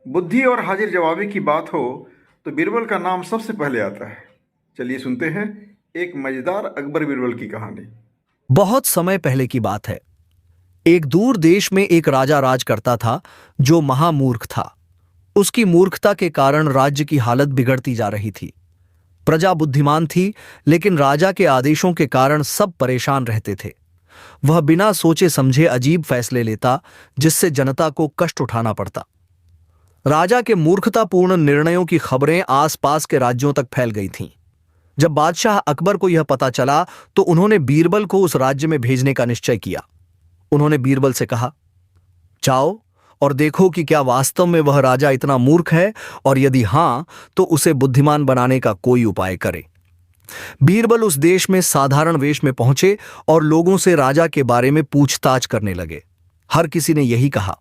बुद्धि और हाजिर जवाबी की बात हो तो बीरबल का नाम सबसे पहले आता है। चलिए सुनते हैं एक मजेदार अकबर बीरबल की कहानी। बहुत समय पहले की बात है। एक दूर देश में एक राजा राज करता था जो महामूर्ख था। उसकी मूर्खता के कारण राज्य की हालत बिगड़ती जा रही थी। प्रजा बुद्धिमान थी, लेकिन राजा के आदेशों के कारण सब परेशान रहते थे। वह बिना सोचे समझे अजीब फैसले लेता, जिससे जनता को कष्ट उठाना पड़ता। राजा के मूर्खतापूर्ण निर्णयों की खबरें आसपास के राज्यों तक फैल गई थीं। जब बादशाह अकबर को यह पता चला तो उन्होंने बीरबल को उस राज्य में भेजने का निश्चय किया। उन्होंने बीरबल से कहा, जाओ और देखो कि क्या वास्तव में वह राजा इतना मूर्ख है, और यदि हां तो उसे बुद्धिमान बनाने का कोई उपाय करे। बीरबल उस देश में साधारण वेश में पहुंचे और लोगों से राजा के बारे में पूछताछ करने लगे। हर किसी ने यही कहा,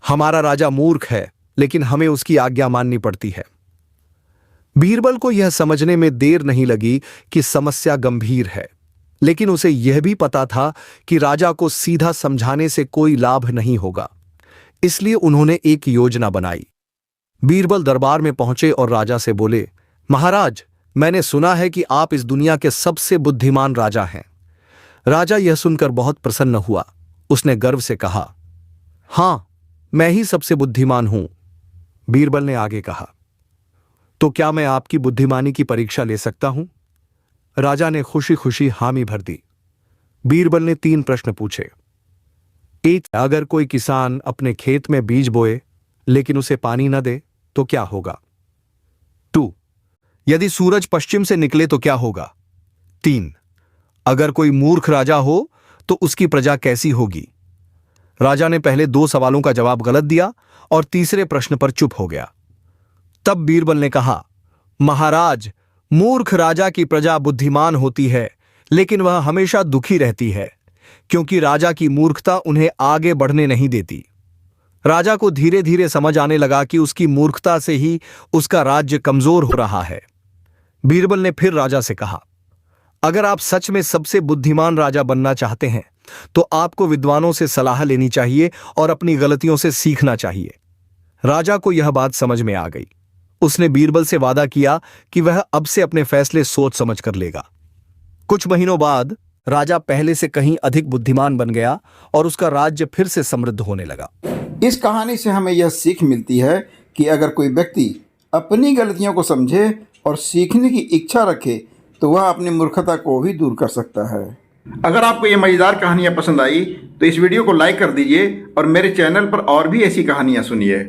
हमारा राजा मूर्ख है, लेकिन हमें उसकी आज्ञा माननी पड़ती है। बीरबल को यह समझने में देर नहीं लगी कि समस्या गंभीर है, लेकिन उसे यह भी पता था कि राजा को सीधा समझाने से कोई लाभ नहीं होगा। इसलिए उन्होंने एक योजना बनाई। बीरबल दरबार में पहुंचे और राजा से बोले, महाराज, मैंने सुना है कि आप इस दुनिया के सबसे बुद्धिमान राजा हैं। राजा यह सुनकर बहुत प्रसन्न हुआ। उसने गर्व से कहा, हां, मैं ही सबसे बुद्धिमान हूं। बीरबल ने आगे कहा, तो क्या मैं आपकी बुद्धिमानी की परीक्षा ले सकता हूं? राजा ने खुशी खुशी हामी भर दी। बीरबल ने 3 प्रश्न पूछे। 1, अगर कोई किसान अपने खेत में बीज बोए लेकिन उसे पानी न दे तो क्या होगा? 2, यदि सूरज पश्चिम से निकले तो क्या होगा? 3, अगर कोई मूर्ख राजा हो तो उसकी प्रजा कैसी होगी? राजा ने पहले 2 सवालों का जवाब गलत दिया और तीसरे प्रश्न पर चुप हो गया। तब बीरबल ने कहा, महाराज, मूर्ख राजा की प्रजा बुद्धिमान होती है, लेकिन वह हमेशा दुखी रहती है, क्योंकि राजा की मूर्खता उन्हें आगे बढ़ने नहीं देती। राजा को धीरे धीरे समझ आने लगा कि उसकी मूर्खता से ही उसका राज्य कमजोर हो रहा है। बीरबल ने फिर राजा से कहा, अगर आप सच में सबसे बुद्धिमान राजा बनना चाहते हैं तो आपको विद्वानों से सलाह लेनी चाहिए और अपनी गलतियों से सीखना चाहिए। राजा को यह बात समझ में आ गई। उसने बीरबल से वादा किया कि वह अब से अपने फैसले सोच समझ कर लेगा। कुछ महीनों बाद राजा पहले से कहीं अधिक बुद्धिमान बन गया और उसका राज्य फिर से समृद्ध होने लगा। इस कहानी से हमें यह सीख मिलती है कि अगर कोई व्यक्ति अपनी गलतियों को समझे और सीखने की इच्छा रखे तो वह अपनी मूर्खता को भी दूर कर सकता है। अगर आपको ये मजेदार कहानियाँ पसंद आई तो इस वीडियो को लाइक कर दीजिए और मेरे चैनल पर और भी ऐसी कहानियाँ सुनिए।